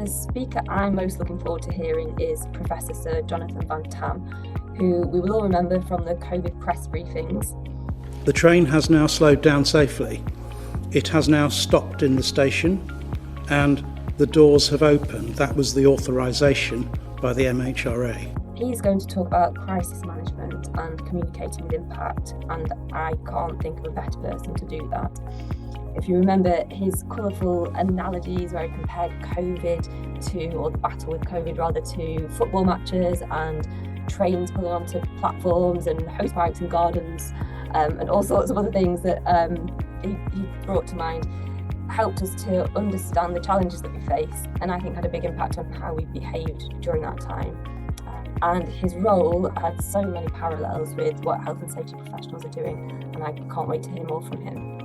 The speaker I'm most looking forward to hearing is Professor Sir Jonathan Van Tam, who we will all remember from the COVID press briefings. The train has now slowed down safely. It has now stopped in the station and the doors have opened. That was the authorisation by the MHRA. He's going to talk about crisis management and communicating with impact, and I can't think of a better person to do that. If you remember his colourful analogies where he compared the battle with COVID rather, to football matches and trains pulling onto platforms and hosepipes in gardens, and all sorts of other things that he brought to mind, helped us to understand the challenges that we face, and I think had a big impact on how we behaved during that time. And his role had so many parallels with what health and safety professionals are doing, and I can't wait to hear more from him.